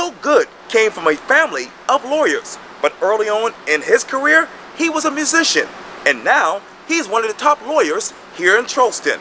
Joe Good came from a family of lawyers, but early on in his career, he was a musician, and now he's one of the top lawyers here in Charleston.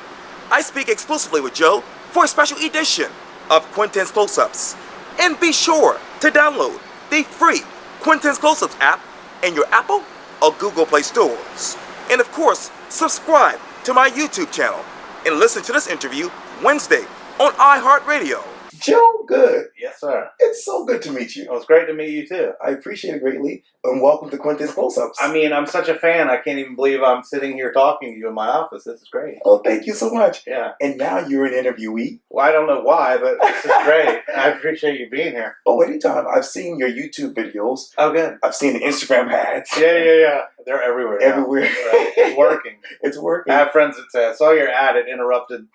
I speak exclusively with Joe for a special edition of Quintin's Close-Ups. And be sure to download the free Quintin's Close-Ups app in your Apple or Google Play stores. And of course, subscribe to my YouTube channel and listen to this interview Wednesday on iHeartRadio. Joe Good. Yes, sir. It's so good to meet you. Well, it's great to meet you, too. I appreciate it greatly, and welcome to Quintin's Close-Ups. I mean, I'm such a fan. I can't even believe I'm sitting here talking to you in my office. This is great. Oh, thank you so much. Yeah. And now you're an interviewee. Well, I don't know why, but this is great. I appreciate you being here. Oh, anytime. I've seen your YouTube videos. Oh, good. I've seen the Instagram ads. Yeah. They're everywhere now. Everywhere. Right. It's working. It's working. I have friends that say, I saw your ad. It interrupted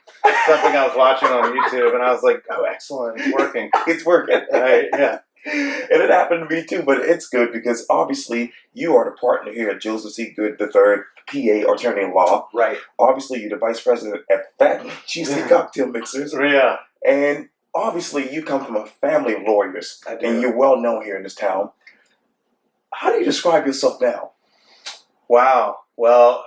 something I was watching on YouTube, and I was like, oh, excellent. It's working. It's working. Right, yeah. And it happened to me too, but it's good because obviously you are the partner here at Joseph C. Good III, PA, attorney-in-law. Right. Obviously, you're the vice president at Fat Juicy Cocktail Mixers. Yeah. And obviously, you come from a family of lawyers, I do. and you're well known here in this town. How do you describe yourself now? Wow. Well,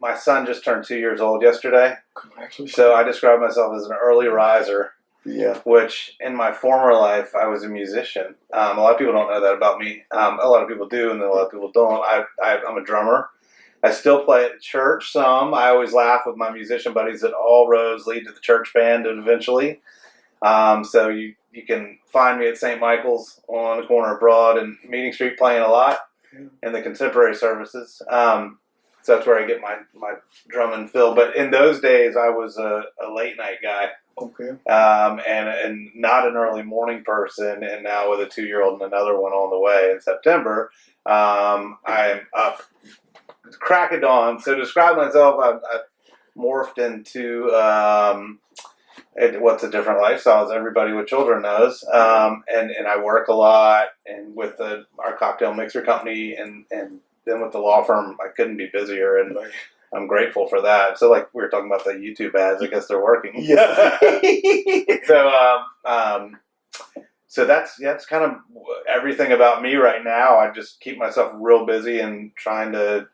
my son just turned 2 years old yesterday. Congratulations. So I describe myself as an early riser. Yeah. Which, in my former life, I was a musician. A lot of people don't know that about me. A lot of people do, and a lot of people don't. I'm a drummer. I still play at church some. I always laugh with my musician buddies that all roads lead to the church band eventually. So you can find me at St. Michael's on the corner of Broad and Meeting Street playing a lot in the contemporary services. So that's where I get my drumming fill. But in those days, I was a late night guy. Okay. And not an early morning person, and now with a 2-year-old and another one on the way in September, I'm up crack of dawn. So to describe myself, I've morphed into what's a different lifestyle, as everybody with children knows. And I work a lot, and with our cocktail mixer company, and then with the law firm, I couldn't be busier, and I'm grateful for that. So, like we were talking about the YouTube ads, I guess they're working. Yeah. So that's kind of everything about me right now. I just keep myself real busy and trying to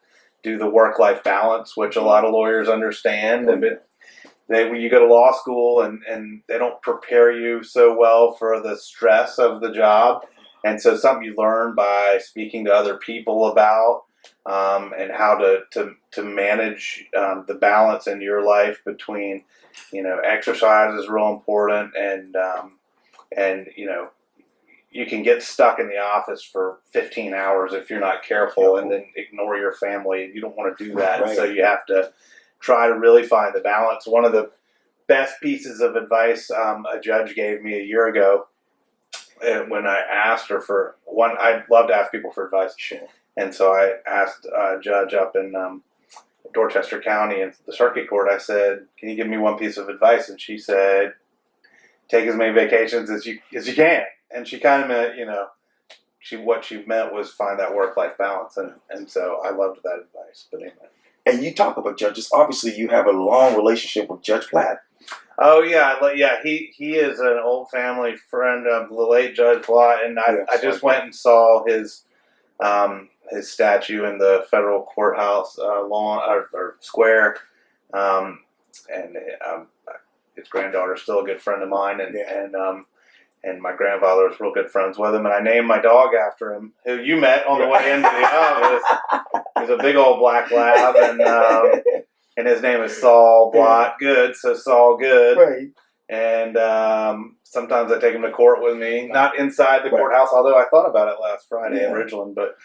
do the work-life balance, which a lot of lawyers understand. When you go to law school and they don't prepare you so well for the stress of the job. And so something you learn by speaking to other people about, and how to manage the balance in your life between, exercise is real important, and you can get stuck in the office for 15 hours if you're not careful, and then ignore your family. You don't want to do that, Right. So you have to try to really find the balance. One of the best pieces of advice a judge gave me a year ago, when I asked her for one, I love to ask people for advice. Sure. And so I asked a judge up in Dorchester County in the circuit court, I said, can you give me one piece of advice? And she said, take as many vacations as you can. And she kind of meant, what she meant was find that work-life balance. And so I loved that advice. But anyway. And you talk about judges. Obviously, you have a long relationship with Judge Platt. Oh, yeah. He is an old family friend of the late Judge Platt. And I just went and saw his statue in the federal courthouse lawn or square, and his granddaughter's still a good friend of mine, and my grandfather was real good friends with him, and I named my dog after him, who you met on the way into the office. He's a big old black lab, and his name is Saul Blott Good, so Saul Good. Right. And sometimes I take him to court with me, not inside the courthouse, although I thought about it last Friday in Ridgeland, but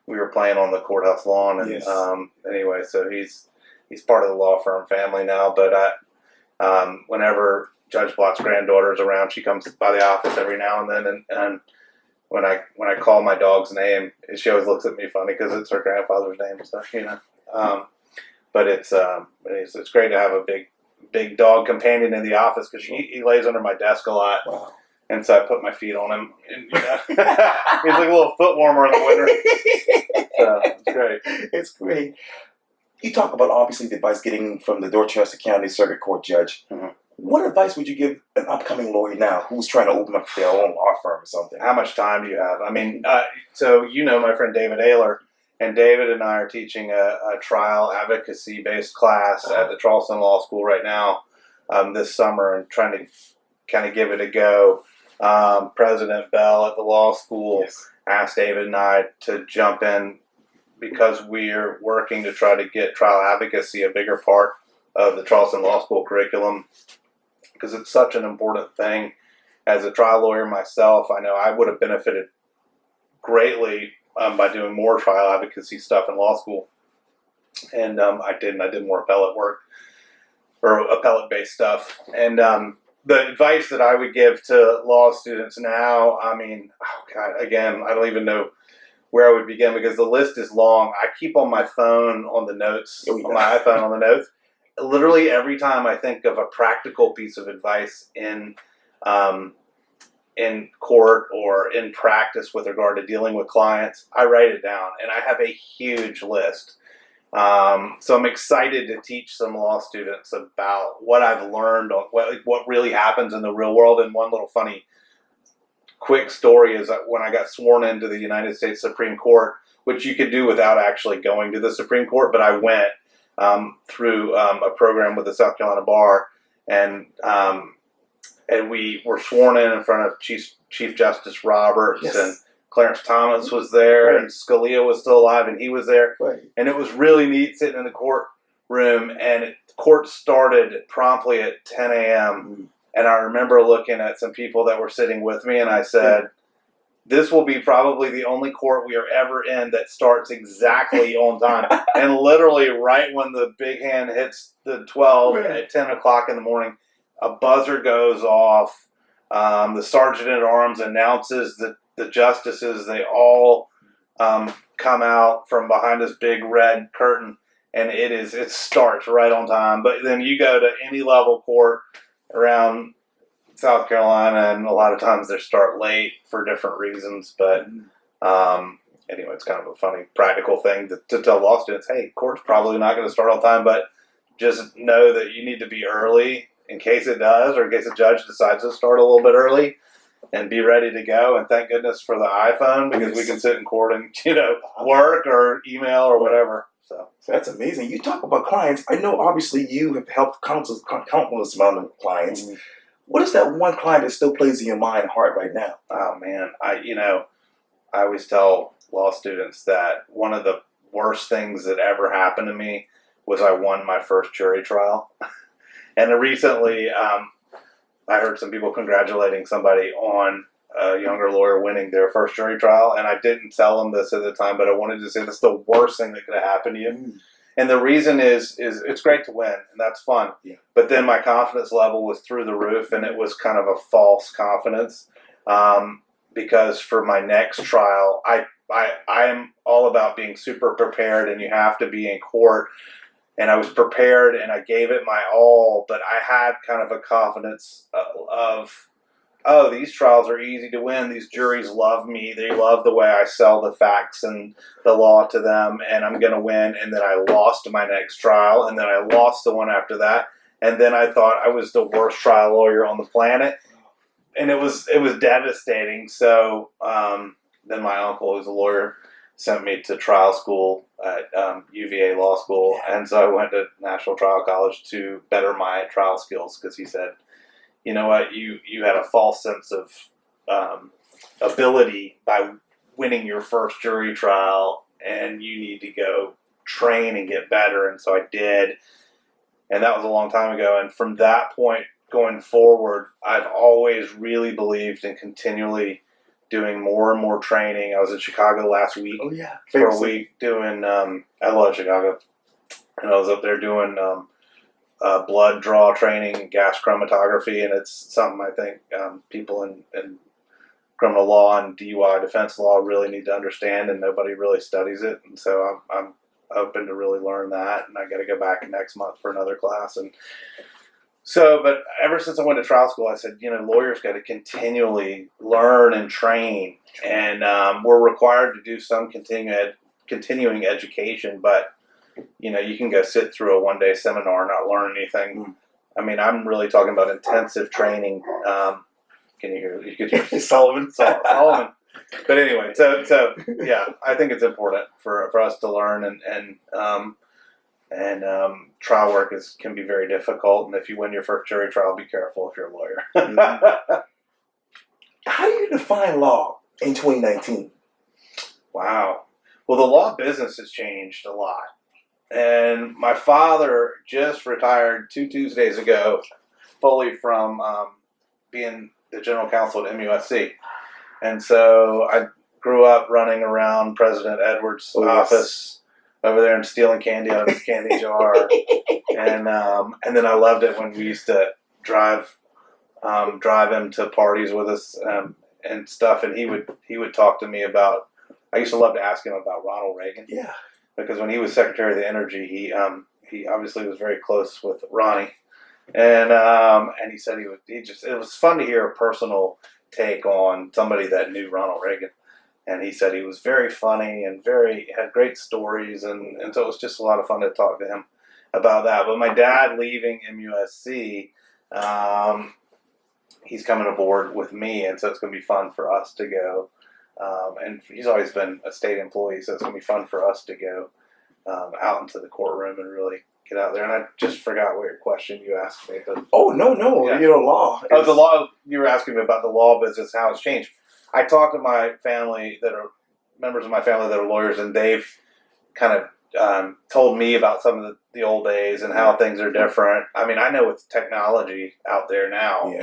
we were playing on the courthouse lawn. And anyway, so he's part of the law firm family now. But whenever Judge Block's granddaughter's around, she comes by the office every now and then. And when I call my dog's name, she always looks at me funny because it's her grandfather's name and stuff, But it's great to have a big dog companion in the office because he lays under my desk a lot. Wow. And so I put my feet on him. And, he's like a little foot warmer in the winter. So it's great. It's great. You talk about, obviously, the advice getting from the Dorchester County Circuit Court judge. Mm-hmm. What advice would you give an upcoming lawyer now who's trying to open up their own law firm or something? How much time do you have? I mean, so you know my friend David Ayler, and David and I are teaching a trial advocacy-based class at the Charleston Law School right now this summer, and trying to kind of give it a go. President Bell at the law school asked David and I to jump in because we're working to try to get trial advocacy a bigger part of the Charleston Law School curriculum, because it's such an important thing. As a trial lawyer myself, I know I would have benefited greatly by doing more trial advocacy stuff in law school. And I didn't. I did more appellate work, or appellate-based stuff. And the advice that I would give to law students now, I mean, oh God, again, I don't even know where I would begin because the list is long. I keep on my phone on the notes, on my iPhone on the notes. Literally every time I think of a practical piece of advice in court or in practice with regard to dealing with clients, I write it down, and I have a huge list. So I'm excited to teach some law students about what I've learned on what really happens in the real world. And one little funny quick story is that when I got sworn into the United States Supreme Court, which you could do without actually going to the Supreme Court, but I went through a program with the South Carolina Bar, and we were sworn in front of Chief Justice Roberts, and Clarence Thomas was there, and Scalia was still alive, and he was there, and it was really neat sitting in the courtroom, and court started promptly at 10 a.m., and I remember looking at some people that were sitting with me, and I said, this will be probably the only court we are ever in that starts exactly on time. And literally right when the big hand hits the 12 at 10 o'clock in the morning, a buzzer goes off. The sergeant at arms announces that the justices, they all come out from behind this big red curtain, and it starts right on time. But then you go to any level court around South Carolina, and a lot of times they start late for different reasons. But anyway, it's kind of a funny practical thing to tell law students, hey, court's probably not going to start on time, but just know that you need to be early in case it does, or in case a judge decides to start a little bit early, and be ready to go. And thank goodness for the iPhone, because we can sit in court and work or email or whatever. So that's amazing. You talk about clients. I know obviously you have helped countless amount of clients. Mm-hmm. What is that one client that still plays in your mind and heart right now? Oh man, I always tell law students that one of the worst things that ever happened to me was I won my first jury trial. And recently, I heard some people congratulating somebody on a younger lawyer winning their first jury trial, and I didn't tell them this at the time, but I wanted to say that's the worst thing that could have happened to you. Mm. And the reason is it's great to win, and that's fun. Yeah. But then my confidence level was through the roof, and it was kind of a false confidence, because for my next trial, I am all about being super prepared, and you have to be in court. And I was prepared, and I gave it my all, but I had kind of a confidence of, oh, these trials are easy to win. These juries love me. They love the way I sell the facts and the law to them, and I'm going to win. And then I lost my next trial, and then I lost the one after that. And then I thought I was the worst trial lawyer on the planet, and it was devastating. So then my uncle, who's a lawyer, sent me to trial school at UVA Law School, and so I went to National Trial College to better my trial skills, because he said, you know what, you had a false sense of ability by winning your first jury trial, and you need to go train and get better. And so I did, and that was a long time ago. And from that point going forward, I've always really believed in continually doing more and more training. I was in Chicago last week for a week doing, I love Chicago, and I was up there doing blood draw training, gas chromatography, and it's something I think people in criminal law and DUI defense law really need to understand, and nobody really studies it. And so I'm open to really learn that, and I got to go back next month for another class. And so, but ever since I went to trial school, I said, lawyers got to continually learn and train, and we're required to do some continuing education, but you can go sit through a one-day seminar and not learn anything. I mean, I'm really talking about intensive training. Can you hear? You could hear Sullivan. Sullivan. But anyway, so yeah, I think it's important for us to learn, and trial work can be very difficult. And if you win your first jury trial, be careful if you're a lawyer. How do you define law in 2019? Wow. Well, the law business has changed a lot. And my father just retired 2 Tuesdays ago, fully from being the general counsel at MUSC. And so I grew up running around President Edwards' office over there and stealing candy out of his candy jar. And then I loved it when we used to drive him to parties with us and stuff. And he would talk to me about. I used to love to ask him about Ronald Reagan. Yeah. Because when he was Secretary of the Energy, he obviously was very close with Ronnie, and he said it was fun to hear a personal take on somebody that knew Ronald Reagan, and he said he was very funny and had great stories, and so it was just a lot of fun to talk to him about that. But my dad leaving MUSC, he's coming aboard with me, and so it's going to be fun for us to go. And he's always been a state employee, so it's going to be fun for us to go out into the courtroom and really get out there. And I just forgot what your question you asked me. But, No. Yeah. Law. Oh, the law. You were asking me about the law business, how it's changed. I talked to my family members of my family that are lawyers, and they've kind of told me about some of the old days and how things are different. I mean, I know with technology out there now,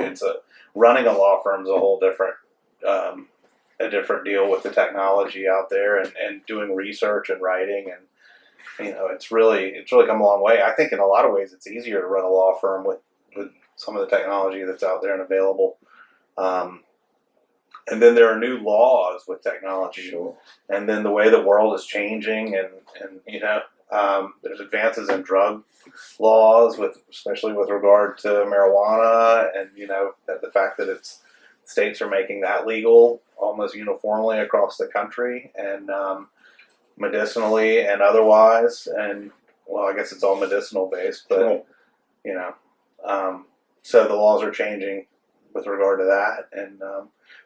running a law firm is a whole different deal with the technology out there and doing research and writing, and it's really come a long way. I think in a lot of ways it's easier to run a law firm with some of the technology that's out there and available. And then there are new laws with technology, and then the way the world is changing, and there's advances in drug laws especially with regard to marijuana, and the fact that states are making that legal almost uniformly across the country, and medicinally and otherwise. And well, I guess it's all medicinal based, but so the laws are changing with regard to that, and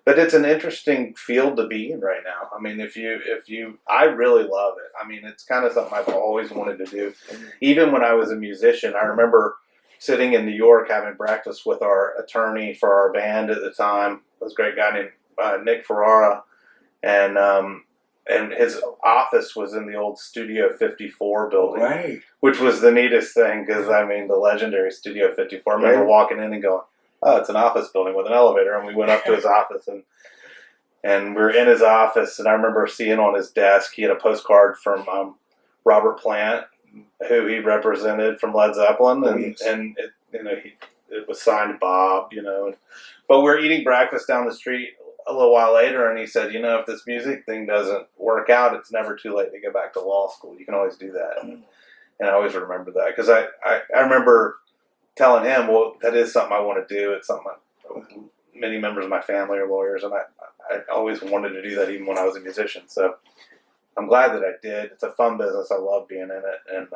but it's an interesting field to be in right now. I mean, I really love it. I mean, it's kind of something I've always wanted to do. Even when I was a musician, I remember sitting in New York having breakfast with our attorney for our band at the time. It was a great guy named Nick Ferrara, and his office was in the old Studio 54 building, Right. which was the neatest thing because, I mean, the legendary Studio 54. I remember walking in and going, oh, it's an office building with an elevator, and we went up to his office, and we were in his office, and I remember seeing on his desk, he had a postcard from Robert Plant, who he represented from Led Zeppelin, and it was signed Bob, but we're eating breakfast down the street a little while later, and he said, if this music thing doesn't work out, it's never too late to go back to law school. You can always do that. And I always remember that because I remember telling him, well, that is something I want to do. It's something many members of my family are lawyers, and I always wanted to do that even when I was a musician. So I'm glad that I did. It's a fun business. I love being in it, and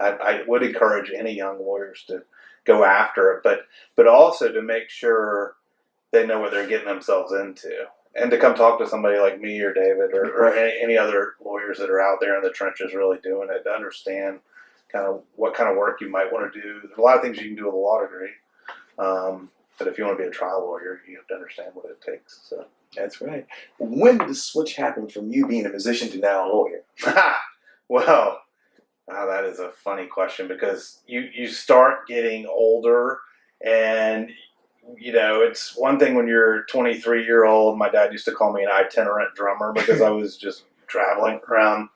I would encourage any young lawyers to go after it, but also to make sure they know what they're getting themselves into, and to come talk to somebody like me or David or any other lawyers that are out there in the trenches really doing it, to understand kind of what kind of work you might want to do. There's a lot of things you can do with a law degree, but if you want to be a trial lawyer, you have to understand what it takes. So That's right. When did the switch happen from you being a musician to now a lawyer? Well, that is a funny question because you start getting older, and it's one thing when you're 23-year-old. My dad used to call me an itinerant drummer because I was just traveling around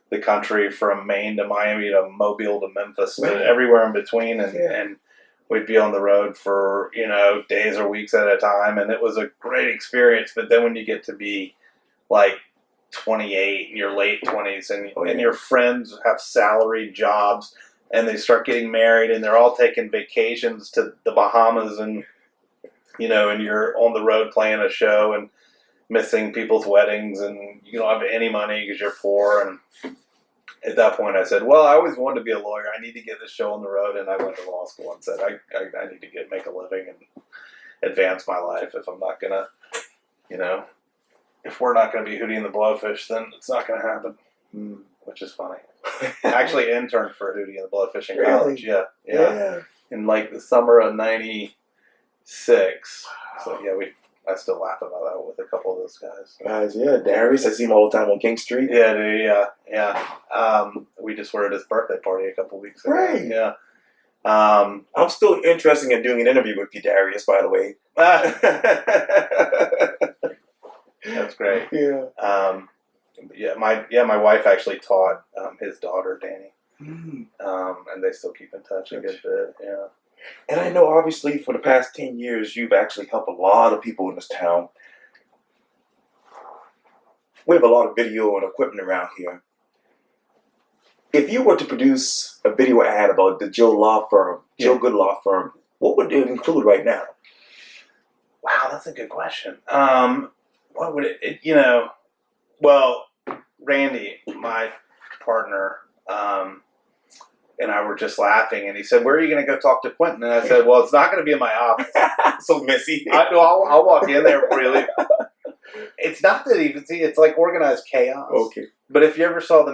the country from Maine to Miami to Mobile to Memphis to everywhere in between, and we'd be on the road for days or weeks at a time, and it was a great experience. But then when you get to be like 28 in your late 20s, and your friends have salaried jobs, and they start getting married, and they're all taking vacations to the Bahamas, and and you're on the road playing a show and missing people's weddings, and you don't have any money because you're poor, at that point, I said, well, I always wanted to be a lawyer. I need to get this show on the road. And I went to law school and said, I need to make a living and advance my life. If I'm not going to, if we're not going to be Hootie and the Blowfish, then it's not going to happen, which is funny. I actually interned for Hootie and the Blowfish in college. Yeah. In like the summer of '96. So, I still laugh about that with a couple of those guys. Darius, I see him all the time on King Street. Yeah. We just were at his birthday party a couple weeks ago. Right. Yeah. I'm still interested in doing an interview with you, Darius, by the way. That's great. Yeah. My wife actually taught his daughter, Danny. And they still keep in touch a good bit. Yeah. And I know, obviously, for the past 10 years, you've actually helped a lot of people in this town. We have a lot of video and equipment around here. If you were to produce a video ad about the Joe Good Law Firm, what would it include right now? Wow, that's a good question. What would it well, Randy, my partner, and I were just laughing, and he said, "Where are you going to go talk to Quintin?" And I said, "Well, it's not going to be in my office." So messy. I'll walk in there really. It's not that even it's like organized chaos. Okay. But if you ever saw the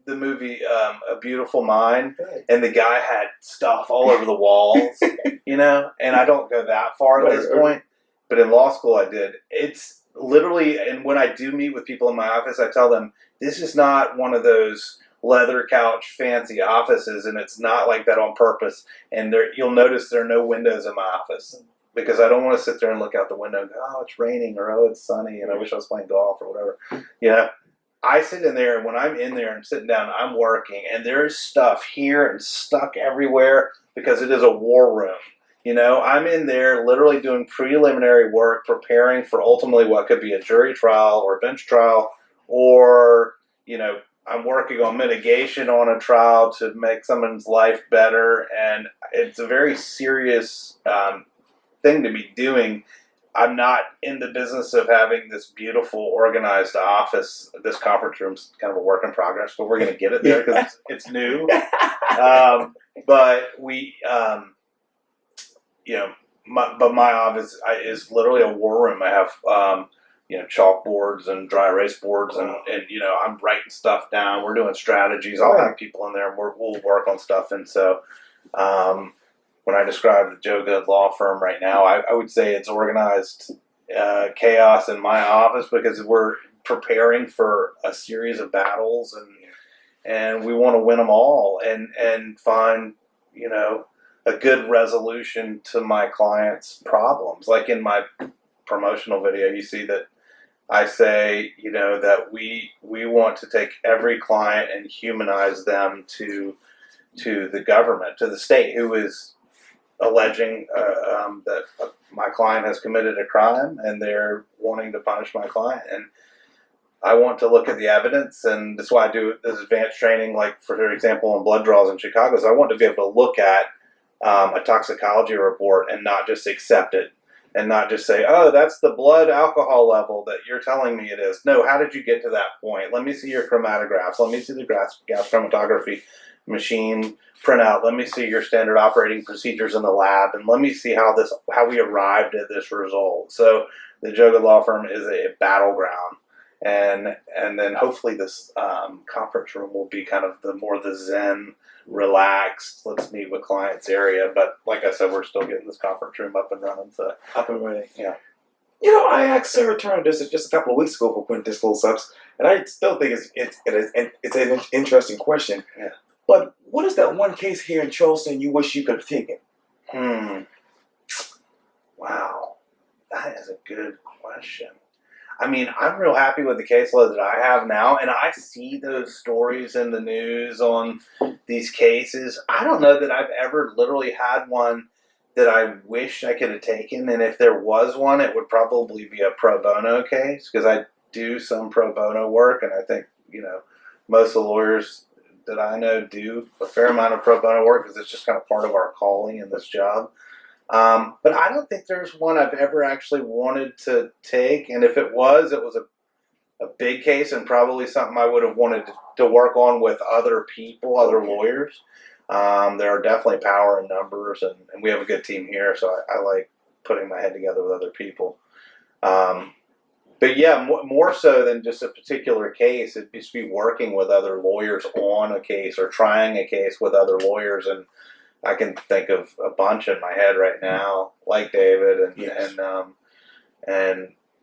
movie A Beautiful Mind, and the guy had stuff all over the walls, and I don't go that far at this point, but in law school I did. It's literally, and when I do meet with people in my office, I tell them, this is not one of those leather couch fancy offices, and it's not like that on purpose. And you'll notice there are no windows in my office because I don't want to sit there and look out the window and go, oh, it's raining, or oh, it's sunny, and I wish I was playing golf or whatever. I sit in there, and when I'm in there and I'm sitting down, I'm working, and there is stuff here and stuck everywhere because it is a war room. I'm in there literally doing preliminary work, preparing for ultimately what could be a jury trial or a bench trial, or, I'm working on mitigation on a trial to make someone's life better. And it's a very serious thing to be doing. I'm not in the business of having this beautiful, organized office. This conference room's kind of a work in progress, but we're going to get it there because it's new. But we... my office is literally a war room. I have, chalkboards and dry erase boards, and I'm writing stuff down. We're doing strategies. I'll have people in there, and we'll work on stuff. And so, when I describe the Joe Good Law Firm right now, I would say it's organized chaos in my office because we're preparing for a series of battles, and we want to win them all, and find, a good resolution to my clients' problems. Like in my promotional video, you see that I say, that we want to take every client and humanize them to the government, to the state who is alleging that my client has committed a crime, and they're wanting to punish my client. And I want to look at the evidence, and that's why I do this advanced training, like, for example, on blood draws in Chicago. So I want to be able to look at a toxicology report and not just accept it, and not just say, oh, that's the blood alcohol level that you're telling me it is. No, how did you get to that point? Let me see your chromatographs. Let me see the gas chromatography machine printout. Let me see your standard operating procedures in the lab, and let me see how we arrived at this result. So the Joe Good Law Firm is a battleground. And then hopefully this conference room will be kind of the zen, relaxed, let's meet with clients area. But like I said, we're still getting this conference room up and running. So Up and running. Yeah. I asked Sarah Turner this just a couple of weeks ago for Quintin Close-Ups, and I still think it's an interesting question. Yeah. But what is that one case here in Charleston you wish you could have taken? Wow, that is a good question. I mean, I'm real happy with the caseload that I have now, and I see those stories in the news on these cases. I don't know that I've ever literally had one that I wish I could have taken, and if there was one, it would probably be a pro bono case, because I do some pro bono work, and I think, most of the lawyers that I know do a fair amount of pro bono work, because it's just kind of part of our calling in this job. But I don't think there's one I've ever actually wanted to take, and if it was a big case and probably something I would have wanted to work on with other people, other lawyers. There are definitely power in numbers, and we have a good team here, so I like putting my head together with other people. But yeah, more so than just a particular case, it'd just be working with other lawyers on a case or trying a case with other lawyers. And I can think of a bunch in my head right now, like David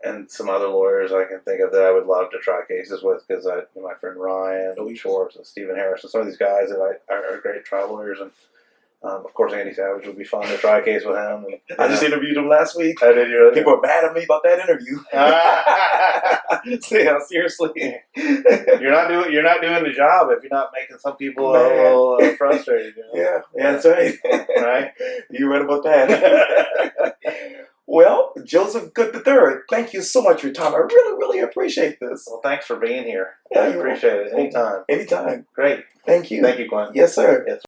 and some other lawyers I can think of that I would love to try cases with, because my friend Ryan Schwartz and Stephen Harris and some of these guys that are great trial lawyers, and of course Andy Savage would be fun to try a case with him. And, I just interviewed him last week. How did you? Really? People are mad at me about that interview. Yeah, seriously. You're not doing the job if you're not making some people a little frustrated. You know? Yeah, that's right. Right? You're right about that. Well, Joseph Good III, thank you so much for your time. I really, really appreciate this. Well, thanks for being here. Yeah, I appreciate it. Anytime. Anytime. Great. Thank you. Thank you, Quintin. Yes, sir. Yes.